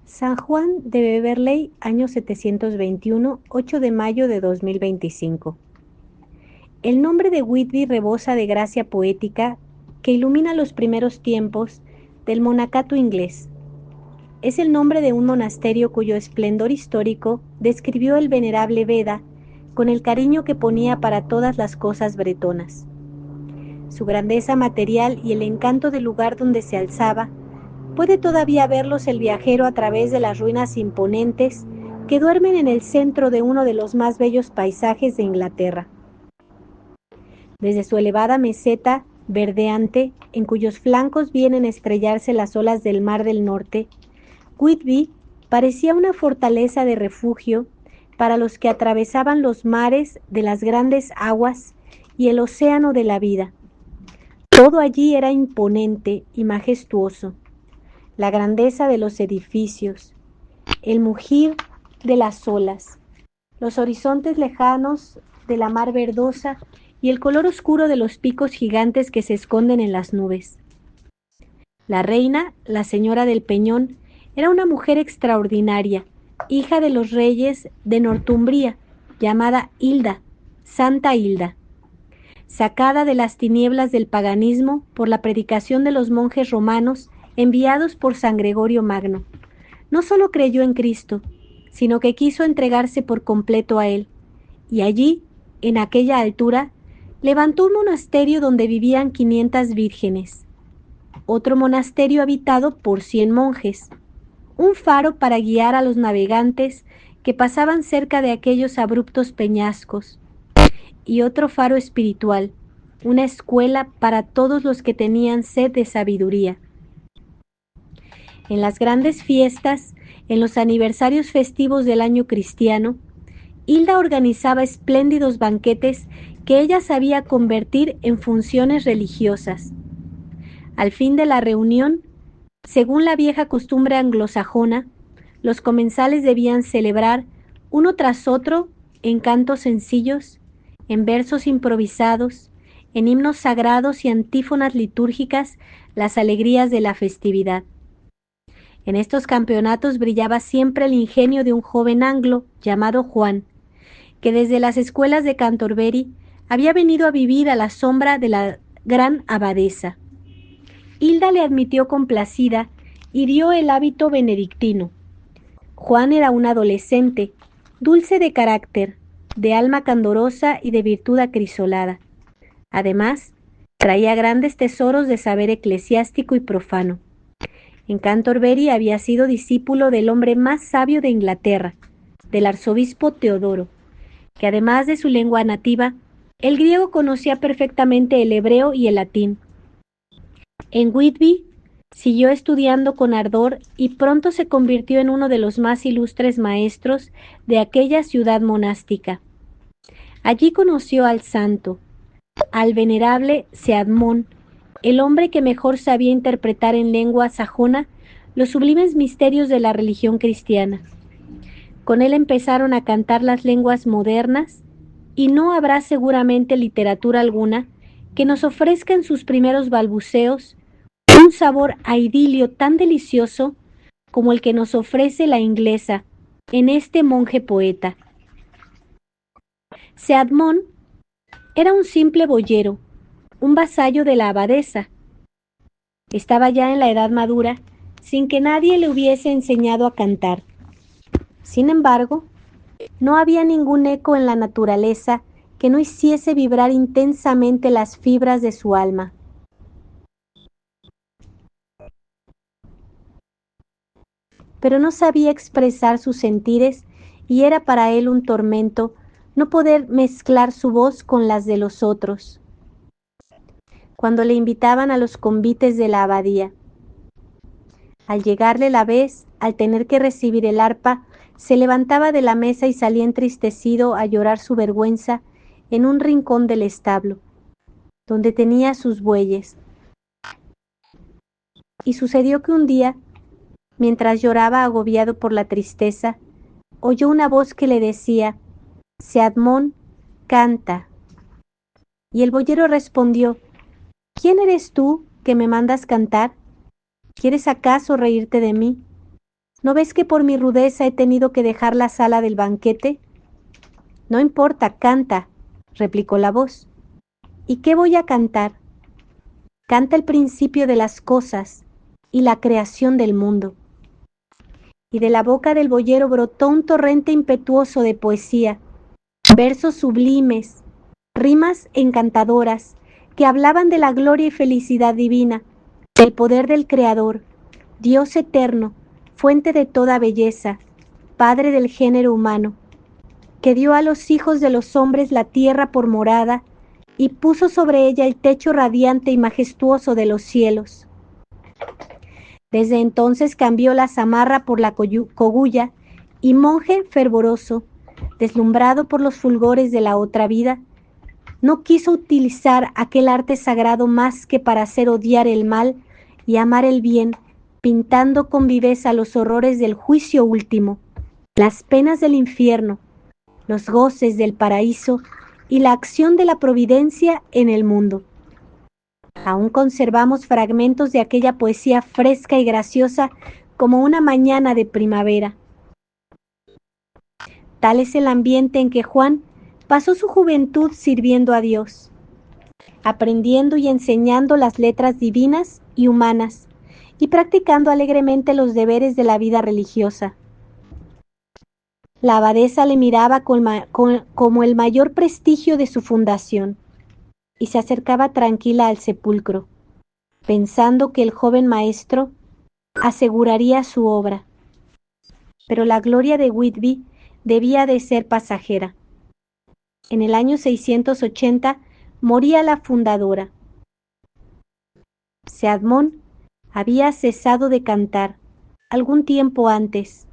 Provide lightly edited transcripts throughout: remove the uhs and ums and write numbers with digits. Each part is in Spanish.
San Juan de Beverley, año 721, 8 de mayo de 2025. El nombre de Whitby rebosa de gracia poética que ilumina los primeros tiempos del monacato inglés. Es el nombre de un monasterio cuyo esplendor histórico describió el venerable Beda con el cariño que ponía para todas las cosas bretonas. Su grandeza material y el encanto del lugar donde se alzaba puede todavía verlos el viajero a través de las ruinas imponentes que duermen en el centro de uno de los más bellos paisajes de Inglaterra. Desde su elevada meseta verdeante, en cuyos flancos vienen a estrellarse las olas del Mar del Norte, Whitby parecía una fortaleza de refugio para los que atravesaban los mares de las grandes aguas y el océano de la vida. Todo allí era imponente y majestuoso. La grandeza de los edificios, el mugir de las olas, los horizontes lejanos de la mar verdosa y el color oscuro de los picos gigantes que se esconden en las nubes. La reina, la señora del Peñón, era una mujer extraordinaria, hija de los reyes de Northumbria, llamada Hilda, Santa Hilda. Sacada de las tinieblas del paganismo por la predicación de los monjes romanos enviados por San Gregorio Magno. No solo creyó en Cristo, sino que quiso entregarse por completo a Él, y allí, en aquella altura, levantó un monasterio donde vivían 500 vírgenes, otro monasterio habitado por 100 monjes, un faro para guiar a los navegantes que pasaban cerca de aquellos abruptos peñascos, y otro faro espiritual, una escuela para todos los que tenían sed de sabiduría. En las grandes fiestas, en los aniversarios festivos del año cristiano, Hilda organizaba espléndidos banquetes que ella sabía convertir en funciones religiosas. Al fin de la reunión, según la vieja costumbre anglosajona, los comensales debían celebrar, uno tras otro, en cantos sencillos, en versos improvisados, en himnos sagrados y antífonas litúrgicas, las alegrías de la festividad. En estos campeonatos brillaba siempre el ingenio de un joven anglo llamado Juan, que desde las escuelas de Canterbury había venido a vivir a la sombra de la gran abadesa. Hilda le admitió complacida y dio el hábito benedictino. Juan era un adolescente, dulce de carácter, de alma candorosa y de virtud acrisolada. Además, traía grandes tesoros de saber eclesiástico y profano. En Canterbury había sido discípulo del hombre más sabio de Inglaterra, del arzobispo Teodoro, que además de su lengua nativa, el griego conocía perfectamente el hebreo y el latín. En Whitby siguió estudiando con ardor y pronto se convirtió en uno de los más ilustres maestros de aquella ciudad monástica. Allí conoció al santo, al venerable Ceadmón, el hombre que mejor sabía interpretar en lengua sajona los sublimes misterios de la religión cristiana. Con él empezaron a cantar las lenguas modernas, y no habrá seguramente literatura alguna que nos ofrezca en sus primeros balbuceos un sabor a idilio tan delicioso como el que nos ofrece la inglesa en este monje poeta. Ceadmón era un simple boyero, un vasallo de la abadesa. Estaba ya en la edad madura, sin que nadie le hubiese enseñado a cantar. Sin embargo, no había ningún eco en la naturaleza que no hiciese vibrar intensamente las fibras de su alma. Pero no sabía expresar sus sentires y era para él un tormento no poder mezclar su voz con las de los otros. Cuando le invitaban a los convites de la abadía, al llegarle la vez, al tener que recibir el arpa, se levantaba de la mesa y salía entristecido a llorar su vergüenza en un rincón del establo, donde tenía sus bueyes. Y sucedió que un día, mientras lloraba agobiado por la tristeza, oyó una voz que le decía: «Ceadmón, canta». Y el boyero respondió: «¿Quién eres tú que me mandas cantar? ¿Quieres acaso reírte de mí? ¿No ves que por mi rudeza he tenido que dejar la sala del banquete? No importa, canta, replicó la voz. ¿Y qué voy a cantar? Canta el principio de las cosas y la creación del mundo. Y de la boca del boyero brotó un torrente impetuoso de poesía, versos sublimes, rimas encantadoras, que hablaban de la gloria y felicidad divina, del poder del Creador, Dios eterno, fuente de toda belleza, Padre del género humano, que dio a los hijos de los hombres la tierra por morada y puso sobre ella el techo radiante y majestuoso de los cielos. Desde entonces cambió la zamarra por la cogulla y monje fervoroso, deslumbrado por los fulgores de la otra vida, no quiso utilizar aquel arte sagrado más que para hacer odiar el mal y amar el bien, pintando con viveza los horrores del juicio último, las penas del infierno, los goces del paraíso y la acción de la providencia en el mundo. Aún conservamos fragmentos de aquella poesía fresca y graciosa como una mañana de primavera. Tal es el ambiente en que Juan pasó su juventud sirviendo a Dios, aprendiendo y enseñando las letras divinas y humanas, y practicando alegremente los deberes de la vida religiosa. La abadesa le miraba como el mayor prestigio de su fundación, y se acercaba tranquila al sepulcro, pensando que el joven maestro aseguraría su obra. Pero la gloria de Whitby debía de ser pasajera. En el año 680 moría la fundadora. Ceadmont había cesado de cantar algún tiempo antes,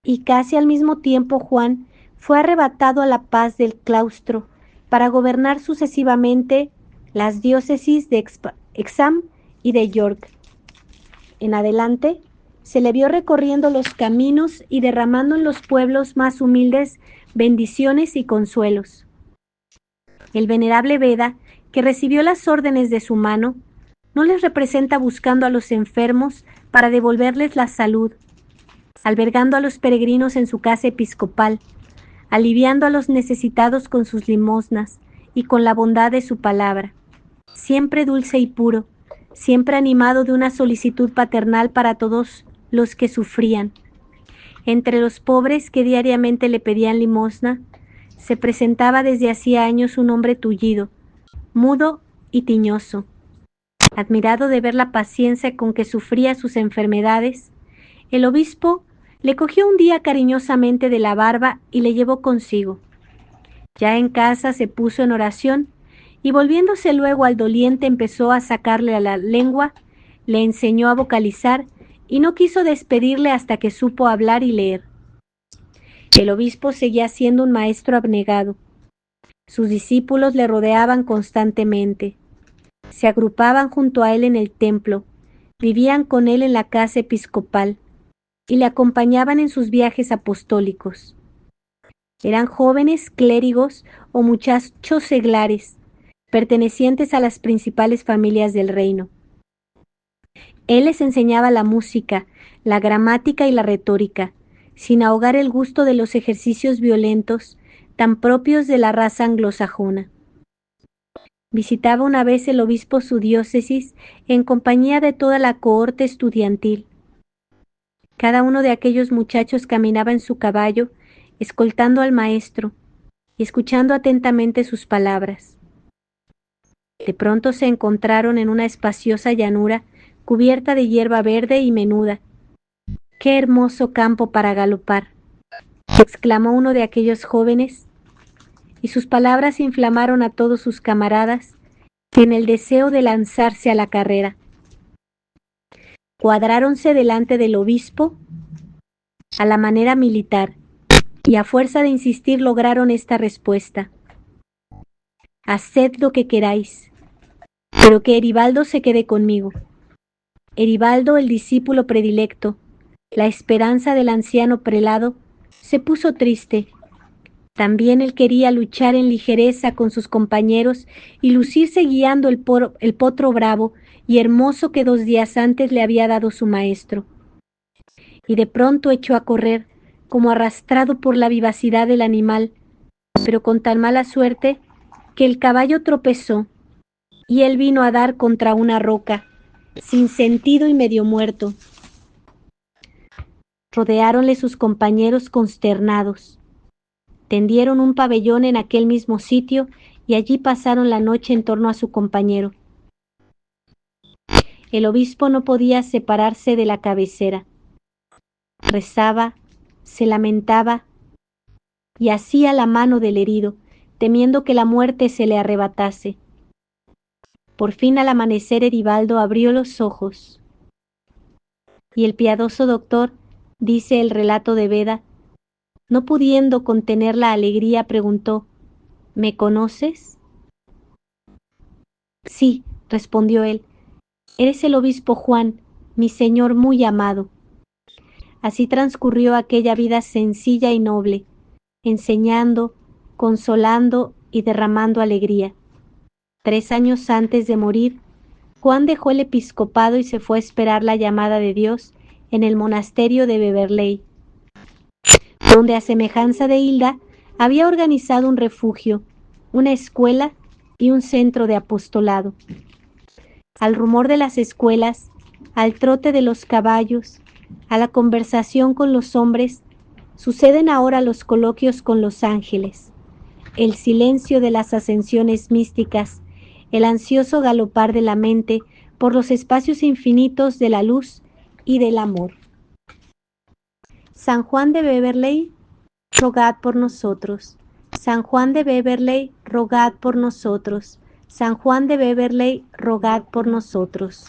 y casi al mismo tiempo Juan fue arrebatado a la paz del claustro para gobernar sucesivamente las diócesis de Hexham y de York. En adelante, se le vio recorriendo los caminos y derramando en los pueblos más humildes bendiciones y consuelos. El venerable Beda, que recibió las órdenes de su mano, no les representa buscando a los enfermos para devolverles la salud, albergando a los peregrinos en su casa episcopal, aliviando a los necesitados con sus limosnas y con la bondad de su palabra, siempre dulce y puro, siempre animado de una solicitud paternal para todos los que sufrían. Entre los pobres que diariamente le pedían limosna, se presentaba desde hacía años un hombre tullido, mudo y tiñoso. Admirado de ver la paciencia con que sufría sus enfermedades, el obispo le cogió un día cariñosamente de la barba y le llevó consigo. Ya en casa se puso en oración y volviéndose luego al doliente empezó a sacarle a la lengua, le enseñó a vocalizar y no quiso despedirle hasta que supo hablar y leer. El obispo seguía siendo un maestro abnegado. Sus discípulos le rodeaban constantemente. Se agrupaban junto a él en el templo, vivían con él en la casa episcopal y le acompañaban en sus viajes apostólicos. Eran jóvenes clérigos o muchachos seglares, pertenecientes a las principales familias del reino. Él les enseñaba la música, la gramática y la retórica, sin ahogar el gusto de los ejercicios violentos tan propios de la raza anglosajona. Visitaba una vez el obispo su diócesis en compañía de toda la cohorte estudiantil. Cada uno de aquellos muchachos caminaba en su caballo, escoltando al maestro y escuchando atentamente sus palabras. De pronto se encontraron en una espaciosa llanura cubierta de hierba verde y menuda. ¡Qué hermoso campo para galopar!, exclamó uno de aquellos jóvenes, y sus palabras inflamaron a todos sus camaradas en el deseo de lanzarse a la carrera. Cuadráronse delante del obispo a la manera militar, y a fuerza de insistir lograron esta respuesta: haced lo que queráis, pero que Eribaldo se quede conmigo. Eribaldo, el discípulo predilecto, la esperanza del anciano prelado, se puso triste. También él quería luchar en ligereza con sus compañeros y lucirse guiando el potro bravo y hermoso que 2 días antes le había dado su maestro. y de pronto echó a correr, como arrastrado por la vivacidad del animal, pero con tan mala suerte que el caballo tropezó y él vino a dar contra una roca, sin sentido y medio muerto. Rodeáronle sus compañeros consternados. Tendieron un pabellón en aquel mismo sitio y allí pasaron la noche en torno a su compañero. El obispo no podía separarse de la cabecera. Rezaba, se lamentaba y hacía la mano del herido, temiendo que la muerte se le arrebatase. Por fin al amanecer Eribaldo abrió los ojos y el piadoso doctor, dice el relato de Beda, no pudiendo contener la alegría, preguntó: ¿Me conoces? Sí, respondió él, eres el obispo Juan, mi señor muy amado. Así transcurrió aquella vida sencilla y noble, enseñando, consolando y derramando alegría. 3 años antes de morir, Juan dejó el episcopado y se fue a esperar la llamada de Dios en el monasterio de Beverley, donde a semejanza de Hilda había organizado un refugio, una escuela y un centro de apostolado. Al rumor de las escuelas, al trote de los caballos, a la conversación con los hombres, suceden ahora los coloquios con los ángeles, el silencio de las ascensiones místicas, el ansioso galopar de la mente por los espacios infinitos de la luz y del amor. San Juan de Beverley, rogad por nosotros. San Juan de Beverley, rogad por nosotros. San Juan de Beverley, rogad por nosotros.